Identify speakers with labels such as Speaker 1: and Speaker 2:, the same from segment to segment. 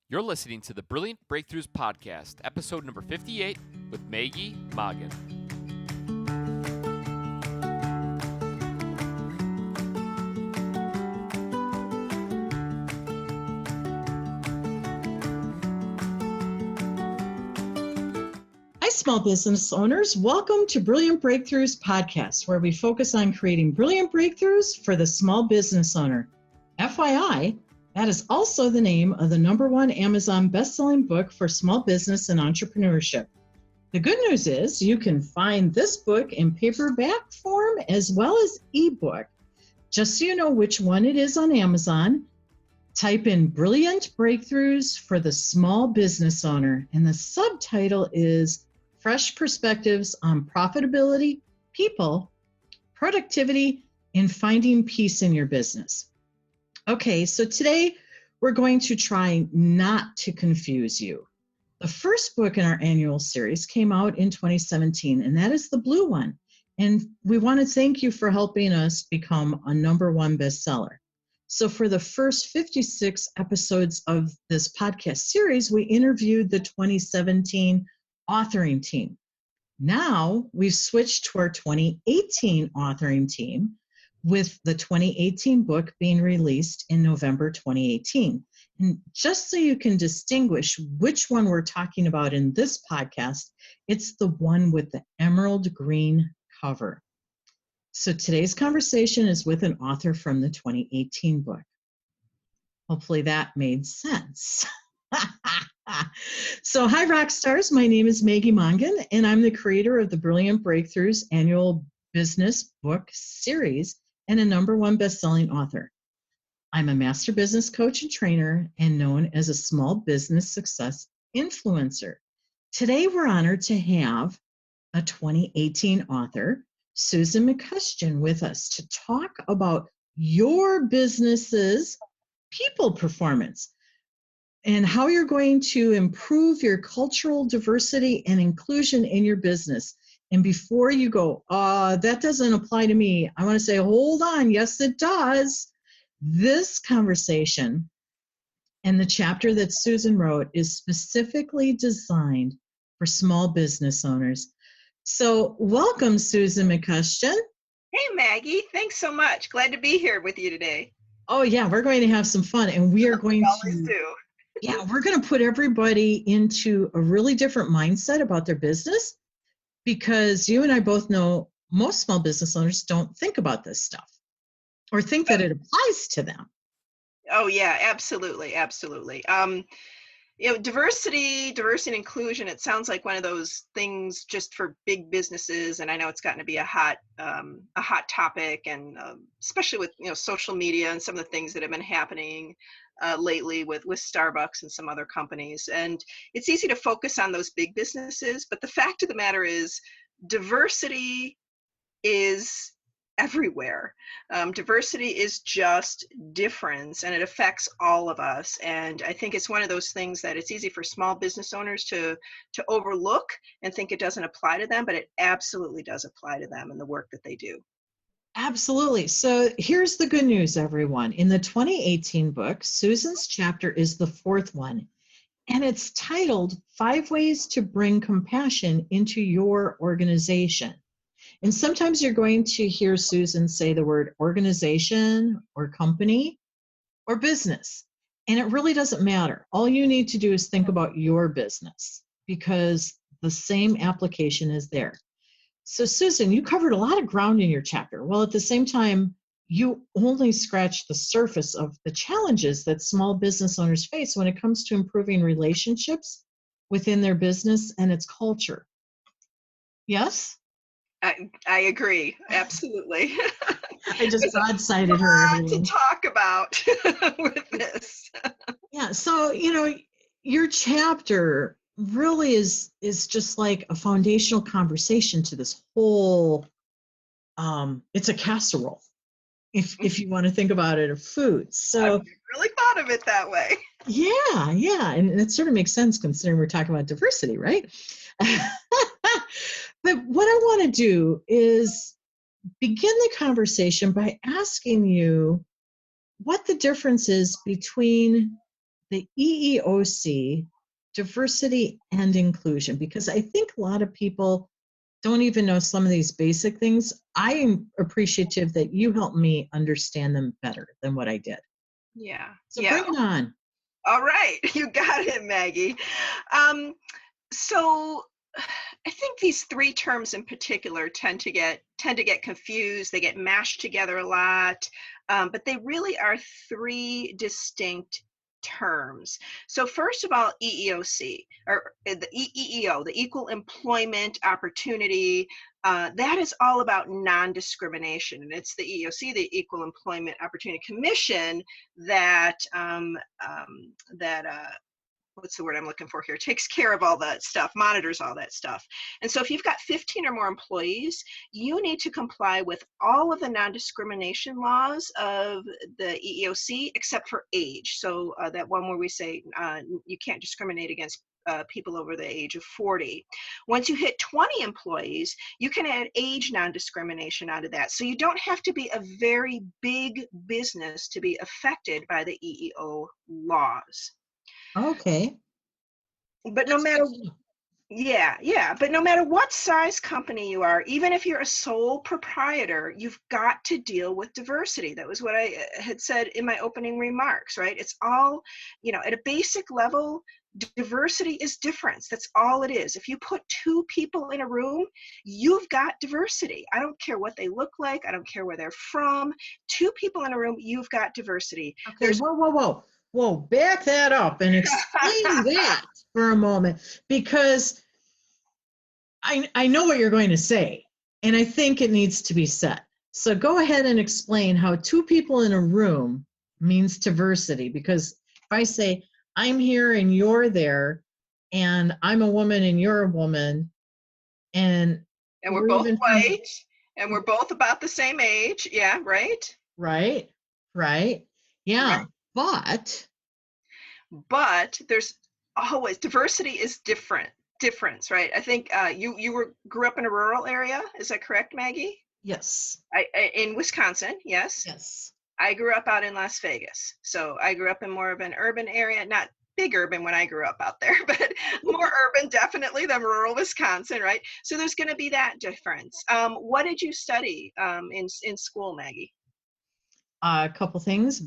Speaker 1: You're listening to the Brilliant Breakthroughs Podcast, episode number 58 with Maggie Moggin.
Speaker 2: Hi, small business owners. Welcome to Brilliant Breakthroughs Podcast, where we focus on creating brilliant breakthroughs for the small business owner. FYI, that is also the name of the #1 Amazon best-selling book for small business and entrepreneurship. The good news is you can find this book in paperback form as well as ebook. Just so you know which one it is on Amazon, type in Brilliant Breakthroughs for the Small Business Owner, and the subtitle is Fresh Perspectives on Profitability, People, Productivity, and Finding Peace in Your Business. Okay, so today we're going to try not to confuse you. The first book in our annual series came out in 2017, and that is the blue one. And we want to thank you for helping us become a #1 bestseller. So for the first 56 episodes of this podcast series, we interviewed the 2017 authoring team. Now we've switched to our 2018 authoring team, with the 2018 book being released in November 2018. And just so you can distinguish which one we're talking about in this podcast, it's the one with the emerald green cover. So today's conversation is with an author from the 2018 book. Hopefully that made sense. So hi, rock stars. My name is Maggie Moggin, and I'm the creator of the Brilliant Breakthroughs annual business book series and a #1 best-selling author. I'm a master business coach and trainer and known as a small business success influencer. Today, we're honored to have a 2018 author, Susan McCuistion, with us to talk about your business's people performance and how you're going to improve your cultural diversity and inclusion in your business. And before you go, that doesn't apply to me, I want to say, hold on. Yes, it does. This conversation and the chapter that Susan wrote is specifically designed for small business owners. So welcome, Susan McCuistion.
Speaker 3: Hey, Maggie. Thanks so much. Glad to be here with you today.
Speaker 2: Oh, yeah, we're going to have some fun. And we are going to, we're going to put everybody into a really different mindset about their business, because you and I both know most small business owners don't think about this stuff or think that it applies to them.
Speaker 3: Oh, yeah, absolutely. Absolutely. Diversity and inclusion, it sounds like one of those things just for big businesses. And I know it's gotten to be a hot topic, and especially with, social media and some of the things that have been happening lately with Starbucks and some other companies. And it's easy to focus on those big businesses, but the fact of the matter is diversity is everywhere. Diversity is just difference, and it affects all of us. And I think it's one of those things that it's easy for small business owners to overlook and think it doesn't apply to them, but it absolutely does apply to them and the work that they do.
Speaker 2: Absolutely. So here's the good news, everyone. In the 2018 book, Susan's chapter is the 4th one, and it's titled 5 Ways to Bring Compassion into Your Organization. And sometimes you're going to hear Susan say the word organization or company or business, and it really doesn't matter. All you need to do is think about your business, because the same application is there. So Susan, you covered a lot of ground in your chapter. Well, at the same time, you only scratched the surface of the challenges that small business owners face when it comes to improving relationships within their business and its culture. Yes?
Speaker 3: I agree. Absolutely.
Speaker 2: I just broadsided her.
Speaker 3: A lot to talk about with this.
Speaker 2: Yeah. So, your chapter really is just like a foundational conversation to this whole, it's a casserole, if you want to think about it, of food. So
Speaker 3: I really thought of it that way.
Speaker 2: Yeah. And it sort of makes sense considering we're talking about diversity, right? But what I want to do is begin the conversation by asking you what the difference is between the EEOC, diversity and inclusion, because I think a lot of people don't even know some of these basic things. I am appreciative that you helped me understand them better than what I did.
Speaker 3: Yeah.
Speaker 2: So
Speaker 3: Yeah.
Speaker 2: bring it on.
Speaker 3: All right. You got it, Maggie. So I think these three terms in particular tend to get confused. They get mashed together a lot, but they really are three distinct terms. So first of all, EEOC, or the EEO, the Equal Employment Opportunity, that is all about non-discrimination, and it's the EEOC, the Equal Employment Opportunity Commission, that what's the word I'm looking for here, takes care of all that stuff, monitors all that stuff. And so if you've got 15 or more employees, you need to comply with all of the non-discrimination laws of the EEOC except for age. So that one where we say you can't discriminate against people over the age of 40. Once you hit 20 employees, you can add age non-discrimination onto that. So you don't have to be a very big business to be affected by the EEO laws.
Speaker 2: Okay.
Speaker 3: But no matter but no matter what size company you are, even if you're a sole proprietor, you've got to deal with diversity. That was what I had said in my opening remarks, right? It's all, at a basic level, diversity is difference. That's all it is. If you put two people in a room, you've got diversity. I don't care what they look like. I don't care where they're from. Two people in a room, you've got diversity.
Speaker 2: Okay, whoa, back that up and explain that for a moment, because I know what you're going to say, and I think it needs to be said. So go ahead and explain how two people in a room means diversity, because if I say I'm here and you're there, and I'm a woman and you're a woman, and
Speaker 3: we're both white, and we're both about the same age, yeah, right?
Speaker 2: Right, yeah,
Speaker 3: right. But there's always, diversity is difference, right? I think you grew up in a rural area, is that correct, Maggie?
Speaker 2: Yes.
Speaker 3: In Wisconsin, yes.
Speaker 2: Yes.
Speaker 3: I grew up out in Las Vegas, so I grew up in more of an urban area, not big urban when I grew up out there, but more urban definitely than rural Wisconsin, right? So there's going to be that difference. What did you study in school, Maggie?
Speaker 2: A couple things: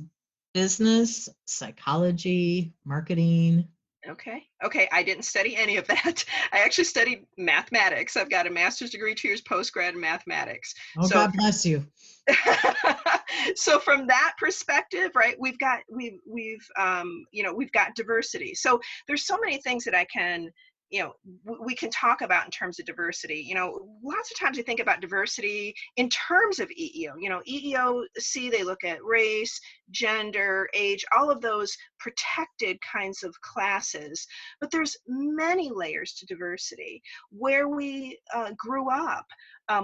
Speaker 2: business, psychology, marketing.
Speaker 3: Okay. I didn't study any of that. I actually studied mathematics. I've got a master's degree, 2 years postgrad in mathematics.
Speaker 2: Oh, so, God bless you.
Speaker 3: So from that perspective, right, we've got diversity. So there's so many things that I can, we can talk about in terms of diversity. Lots of times we think about diversity in terms of EEO. EEOC, they look at race, gender, age, all of those protected kinds of classes. But there's many layers to diversity. Where we grew up,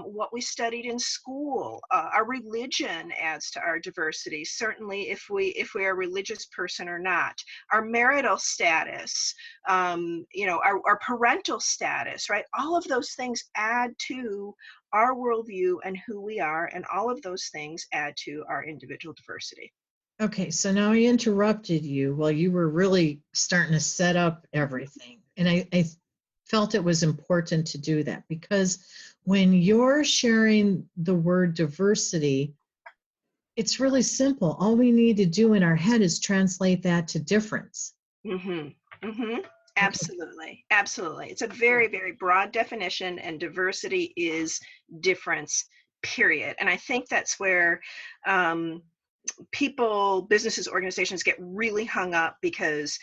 Speaker 3: what we studied in school, our religion adds to our diversity, certainly if we are a religious person or not, our marital status, our parental status, right? All of those things add to our worldview and who we are, and all of those things add to our individual diversity.
Speaker 2: Okay, so now I interrupted you while you were really starting to set up everything. And I felt it was important to do that, because when you're sharing the word diversity, it's really simple. All we need to do in our head is translate that to difference.
Speaker 3: Absolutely. Absolutely. It's a very, very broad definition, and diversity is difference, period. And I think that's where people, businesses, organizations get really hung up, because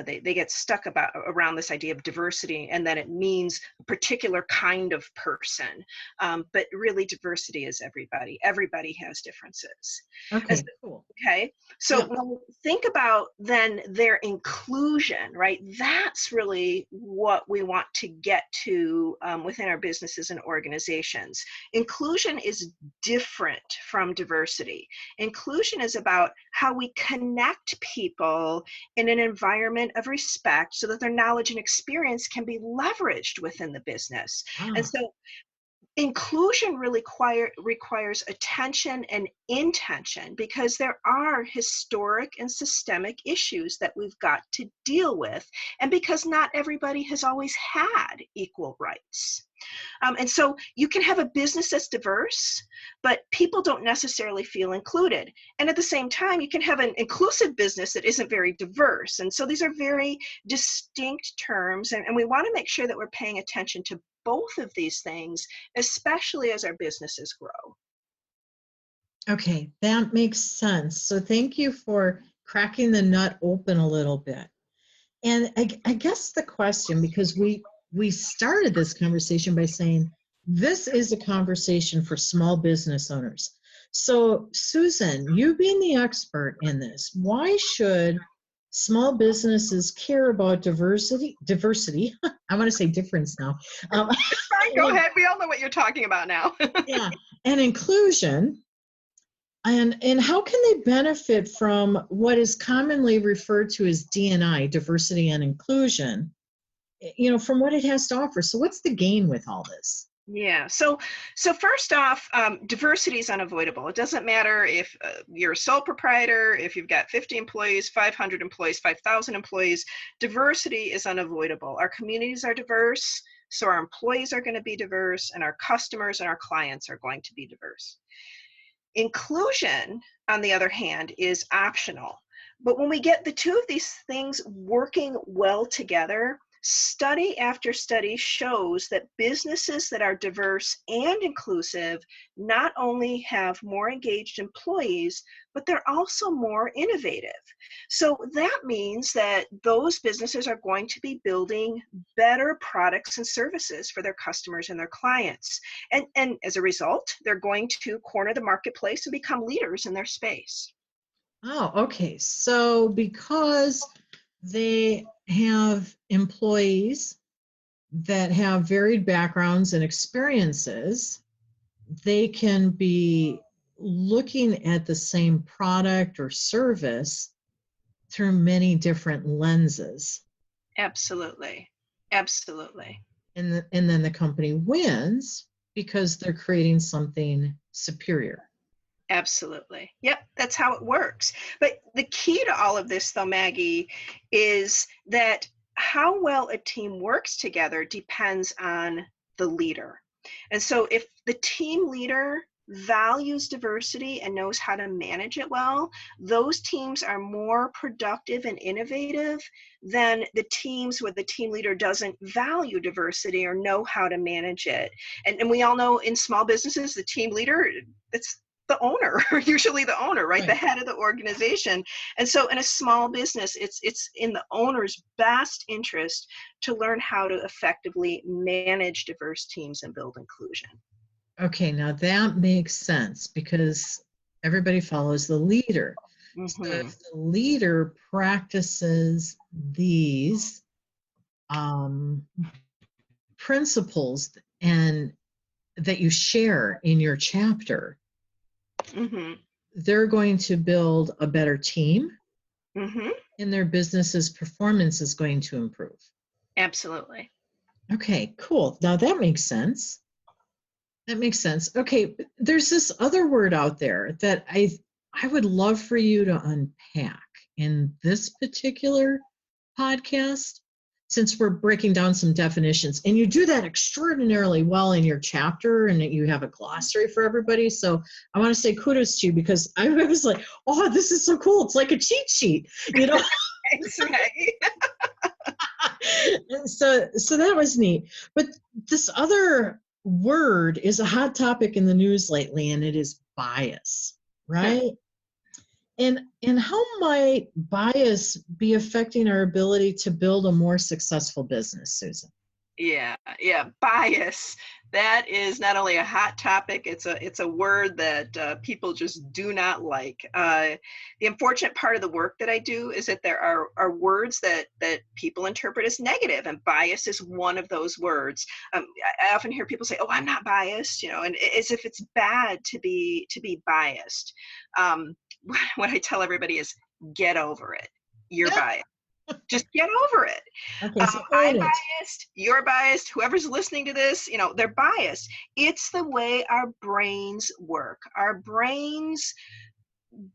Speaker 3: they get stuck around this idea of diversity, and that it means a particular kind of person. But really, diversity is everybody. Everybody has differences.
Speaker 2: Okay, cool.
Speaker 3: Okay, so when we think about then their inclusion, right, that's really what we want to get to within our businesses and organizations. Inclusion is different from diversity. Inclusion is about how we connect people in an environment of respect so that their knowledge and experience can be leveraged within the business. And so Inclusion really requires attention and intention, because there are historic and systemic issues that we've got to deal with, and because not everybody has always had equal rights. And so you can have a business that's diverse, but people don't necessarily feel included. And at the same time, you can have an inclusive business that isn't very diverse. And so these are very distinct terms, and we want to make sure that we're paying attention to both of these things, especially as our businesses grow.
Speaker 2: Okay, that makes sense. So thank you for cracking the nut open a little bit. And I guess the question, because we started this conversation by saying this is a conversation for small business owners. So Susan, you being the expert in this, why should small businesses care about diversity? I want to say difference now.
Speaker 3: Fine, go ahead. We all know what you're talking about now.
Speaker 2: Yeah, and inclusion. And how can they benefit from what is commonly referred to as D&I, diversity and inclusion, from what it has to offer? So what's the gain with all this?
Speaker 3: Yeah. So first off, diversity is unavoidable. It doesn't matter if you're a sole proprietor, if you've got 50 employees, 500 employees, 5,000 employees, diversity is unavoidable. Our communities are diverse, so our employees are going to be diverse, and our customers and our clients are going to be diverse. Inclusion, on the other hand, is optional. But when we get the two of these things working well together, study after study shows that businesses that are diverse and inclusive not only have more engaged employees, but they're also more innovative. So that means that those businesses are going to be building better products and services for their customers and their clients. And as a result, they're going to corner the marketplace and become leaders in their space.
Speaker 2: Oh, okay. So because they have employees that have varied backgrounds and experiences, they can be looking at the same product or service through many different lenses.
Speaker 3: Absolutely. Absolutely.
Speaker 2: And then the company wins because they're creating something superior.
Speaker 3: Absolutely. Yep, that's how it works. But the key to all of this, though, Maggie, is that how well a team works together depends on the leader. And so if the team leader values diversity and knows how to manage it well, those teams are more productive and innovative than the teams where the team leader doesn't value diversity or know how to manage it. And we all know in small businesses, the team leader, it's the owner, usually the owner, right? The head of the organization. And so in a small business, it's in the owner's best interest to learn how to effectively manage diverse teams and build inclusion.
Speaker 2: Okay, now that makes sense because everybody follows the leader.
Speaker 3: Mm-hmm.
Speaker 2: So if the leader practices these principles and that you share in your chapter,
Speaker 3: Mm-hmm.
Speaker 2: they're going to build a better team,
Speaker 3: Mm-hmm.
Speaker 2: and their business's performance is going to improve.
Speaker 3: Absolutely.
Speaker 2: Okay, cool. Now that makes sense. That makes sense. Okay, there's this other word out there that I would love for you to unpack in this particular podcast, since we're breaking down some definitions. And you do that extraordinarily well in your chapter, and that you have a glossary for everybody. So I want to say kudos to you, because I was like, oh, this is so cool. It's like a cheat sheet,
Speaker 3: Thanks, Maggie.
Speaker 2: So that was neat. But this other word is a hot topic in the news lately, and it is bias, right? And how might bias be affecting our ability to build a more successful business, Susan?
Speaker 3: Yeah, bias. That is not only a hot topic, it's a word that people just do not like. The unfortunate part of the work that I do is that there are words that people interpret as negative, and bias is one of those words. I often hear people say, "Oh, I'm not biased," and as if it's bad to be biased. What I tell everybody is, get over it. You're biased. Just get over it.
Speaker 2: Okay, so
Speaker 3: I'm
Speaker 2: own it.
Speaker 3: biased, you're biased, whoever's listening to this, they're biased. It's the way our brains work. Our brains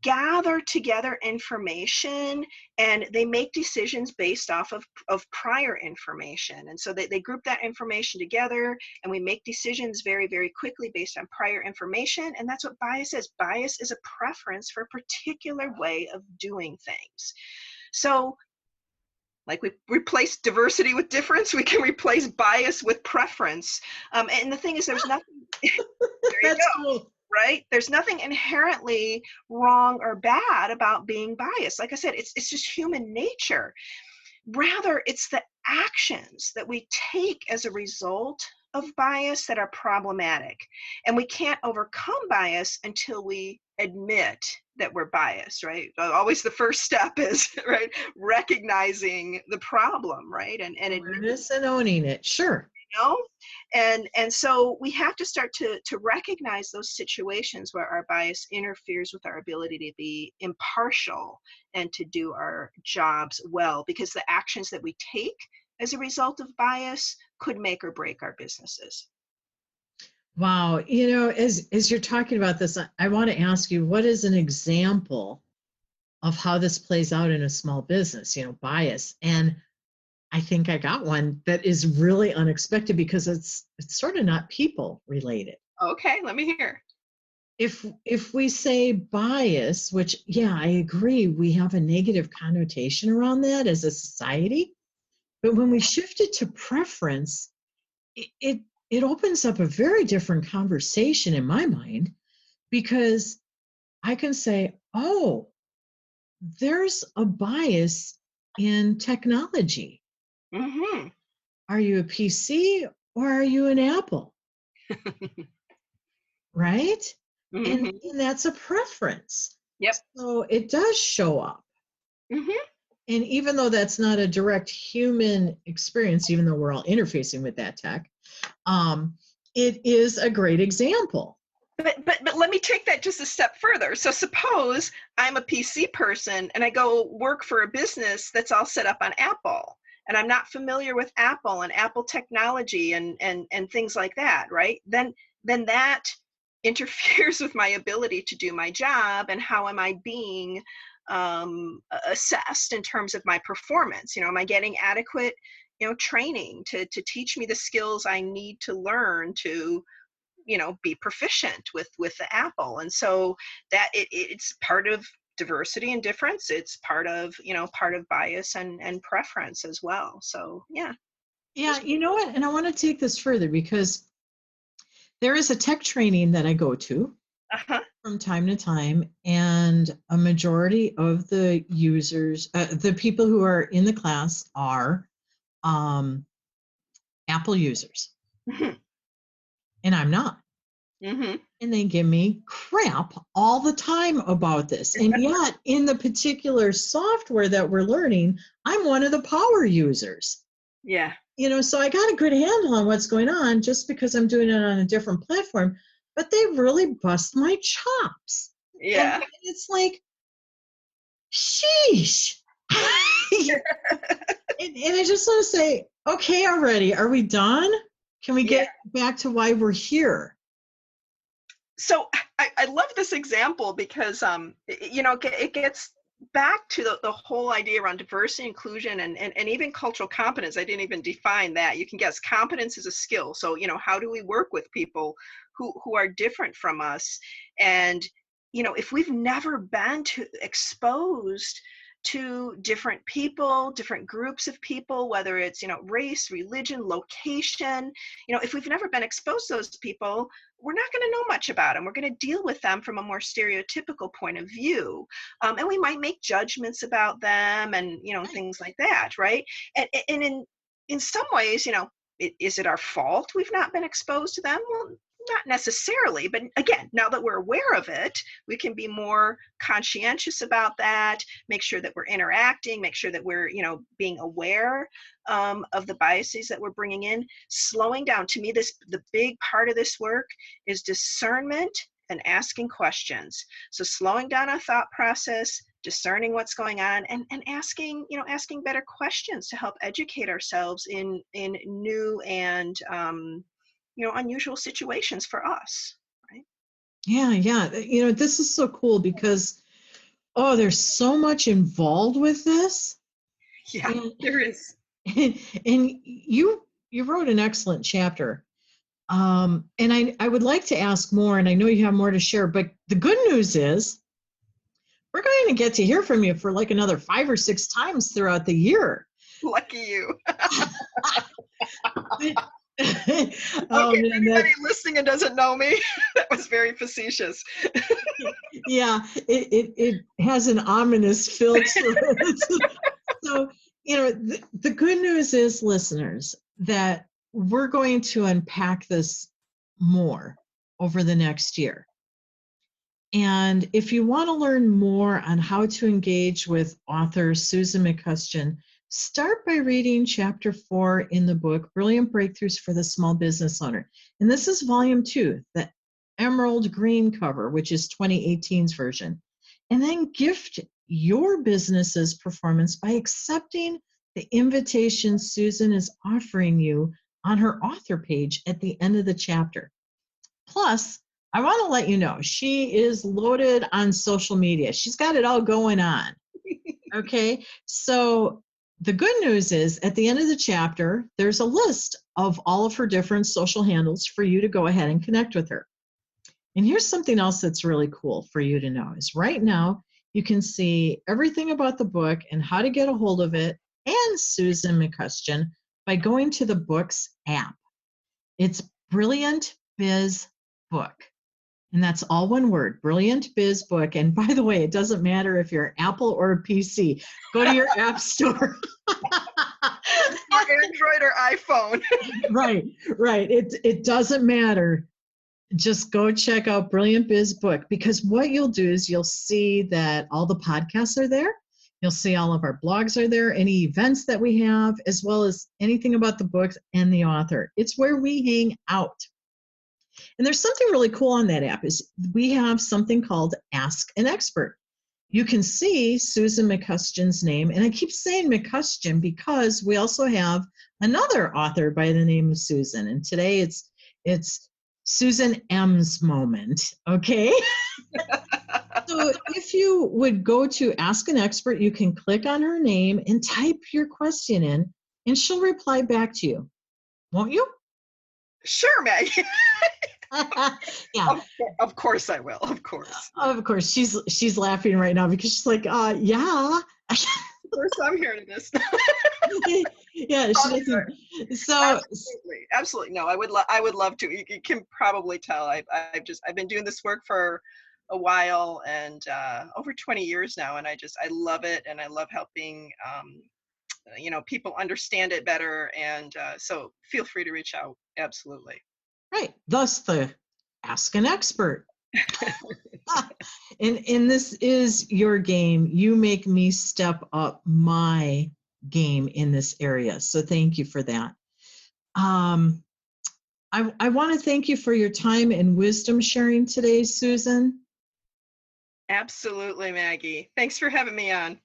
Speaker 3: gather together information and they make decisions based off of prior information. And so they group that information together and we make decisions very, very quickly based on prior information. And that's what bias is. Bias is a preference for a particular way of doing things. So like we replace diversity with difference, we can replace bias with preference. And the thing is, there's nothing, there you
Speaker 2: That's
Speaker 3: go,
Speaker 2: cool.
Speaker 3: right? There's nothing inherently wrong or bad about being biased. Like I said, it's just human nature. Rather, it's the actions that we take as a result of bias that are problematic. And we can't overcome bias until we admit that we're biased, right? Always the first step is, right, recognizing the problem, right? And admitting,
Speaker 2: Awareness and owning it. Sure.
Speaker 3: and so we have to start to recognize those situations where our bias interferes with our ability to be impartial and to do our jobs well, because the actions that we take as a result of bias could make or break our businesses.
Speaker 2: Wow. As you're talking about this, I want to ask you, what is an example of how this plays out in a small business, bias? And I think I got one that is really unexpected because it's sort of not people related.
Speaker 3: Okay, let me hear.
Speaker 2: If we say bias, which, yeah, I agree, we have a negative connotation around that as a society, but when we shift it to preference, it opens up a very different conversation in my mind, because I can say, oh, there's a bias in technology.
Speaker 3: Mm-hmm.
Speaker 2: Are you a PC or are you an Apple? Right?
Speaker 3: Mm-hmm.
Speaker 2: And that's a preference.
Speaker 3: Yep.
Speaker 2: So it does show up.
Speaker 3: Mm-hmm.
Speaker 2: And even though that's not a direct human experience, even though we're all interfacing with that tech, it is a great example.
Speaker 3: But let me take that just a step further. So suppose I'm a PC person and I go work for a business that's all set up on Apple, and I'm not familiar with Apple and Apple technology and things like that, right? Then that interferes with my ability to do my job, and how am I being assessed in terms of my performance? Am I getting adequate training to teach me the skills I need to learn to be proficient with the Apple? And so that it's part of diversity and difference. It's part of bias and preference as well. So yeah.
Speaker 2: Yeah, you know what? And I want to take this further, because there is a tech training that I go to
Speaker 3: Uh-huh.
Speaker 2: from time to time, and a majority of the users, the people who are in the class, are Apple users,
Speaker 3: Mm-hmm.
Speaker 2: and I'm not.
Speaker 3: Mm-hmm.
Speaker 2: And they give me crap all the time about this. And yet, in the particular software that we're learning, I'm one of the power users.
Speaker 3: Yeah.
Speaker 2: So I got a good handle on what's going on just because I'm doing it on a different platform, but they really bust my chops.
Speaker 3: Yeah.
Speaker 2: And it's like, sheesh. And I just want to say, okay, already, are we done? Can we get back to why we're here?
Speaker 3: So I love this example because it gets back to the whole idea around diversity, inclusion, and even cultural competence. I didn't even define that. You can guess competence is a skill. So how do we work with people who are different from us? And if we've never been exposed to different people, different groups of people, whether it's race, religion, location, if we've never been exposed to those people, we're not going to know much about them. We're going to deal with them from a more stereotypical point of view, and we might make judgments about them, and things like that, right? And in some ways, is it our fault we've not been exposed to them? Well, not necessarily, but again, now that we're aware of it, we can be more conscientious about that, make sure that we're interacting, make sure that we're being aware of the biases that we're bringing in. Slowing down, to me, the big part of this work is discernment and asking questions. So slowing down our thought process, discerning what's going on, and asking, asking better questions to help educate ourselves in new and unusual situations for us, right?
Speaker 2: Yeah. This is so cool because, there's so much involved with this.
Speaker 3: Yeah,
Speaker 2: And,
Speaker 3: there is.
Speaker 2: and you wrote an excellent chapter. And I would like to ask more, and I know you have more to share, but the good news is we're going to get to hear from you for like another 5 or 6 times throughout the year.
Speaker 3: Lucky you.
Speaker 2: Oh,
Speaker 3: Okay,
Speaker 2: man,
Speaker 3: anybody listening and doesn't know me, that was very facetious.
Speaker 2: yeah, it has an ominous feel to it. So, the good news is, listeners, that we're going to unpack this more over the next year. And if you want to learn more on how to engage with author Susan McCuistion, start by reading chapter 4 in the book, Brilliant Breakthroughs for the Small Business Owner. And this is volume 2, the emerald green cover, which is 2018's version. And then gift your business's performance by accepting the invitation Susan is offering you on her author page at the end of the chapter. Plus, I want to let you know, she is loaded on social media. She's got it all going on. Okay, so the good news is at the end of the chapter, there's a list of all of her different social handles for you to go ahead and connect with her. And here's something else that's really cool for you to know is right now, you can see everything about the book and how to get a hold of it and Susan McCuistion by going to the book's app. It's Brilliant Biz Book. And that's all one word, Brilliant Biz Book. And by the way, it doesn't matter if you're Apple or a PC. Go to your app store.
Speaker 3: Or Android or iPhone.
Speaker 2: Right. It doesn't matter. Just go check out Brilliant Biz Book, because what you'll do is you'll see that all the podcasts are there. You'll see all of our blogs are there, any events that we have, as well as anything about the books and the author. It's where we hang out. And there's something really cool on that app is we have something called Ask an Expert. You can see Susan McCuistion's name, and I keep saying McCuistion because we also have another author by the name of Susan, and today it's Susan M's moment, okay? So if you would go to Ask an Expert, you can click on her name and type your question in, and she'll reply back to you. Won't you?
Speaker 3: Sure, Maggie.
Speaker 2: Yeah.
Speaker 3: Of course I will. Of course.
Speaker 2: Of course. She's laughing right now because she's like, yeah.
Speaker 3: First I'm hearing this.
Speaker 2: Yeah, she doesn't. So
Speaker 3: absolutely. No, I would love to. You can probably tell. I've been doing this work for a while, and over 20 years now, and I love it, and I love helping people understand it better, and so feel free to reach out. Absolutely.
Speaker 2: Right. Thus the Ask an Expert. And this is your game. You make me step up my game in this area. So thank you for that. I want to thank you for your time and wisdom sharing today, Susan.
Speaker 3: Absolutely, Maggie. Thanks for having me on.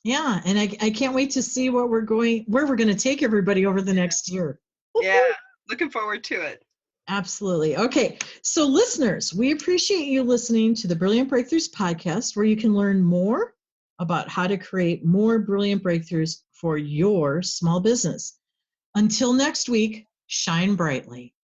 Speaker 2: Yeah, and I can't wait to see where we're going to take everybody over the next year.
Speaker 3: Yeah, looking forward to it.
Speaker 2: Absolutely. Okay, so listeners, we appreciate you listening to the Brilliant Breakthroughs podcast, where you can learn more about how to create more brilliant breakthroughs for your small business. Until next week, shine brightly.